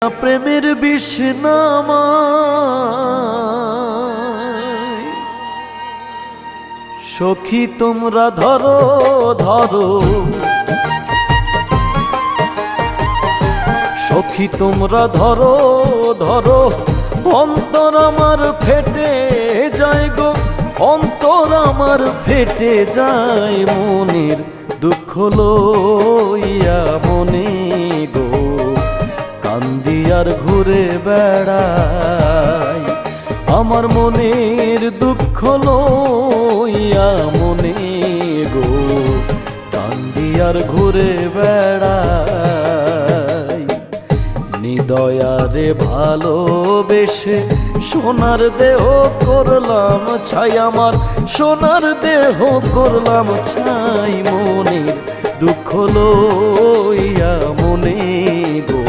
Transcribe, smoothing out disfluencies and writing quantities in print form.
প্রেমের বিষ নামায় সখী তোমরা ধরো ধরো, সখী তোমরা ধরো ধরো, অন্তর আমার ফেটে যায় গো, অন্তর আমার ফেটে যায় মনের দুঃখ লইয়া মনে গো, কান্দি আর ঘুরে বেড়াই আমার মনের দুঃখ লইয়া মনে গো, কান্দি আর ঘুরে বেড়াই। নিদয়ারে ভালোবেসে সোনার দেহ করলাম ছাই, আমার সোনার দেহ করলাম ছাই মনের দুঃখ লইয়া মনে গো,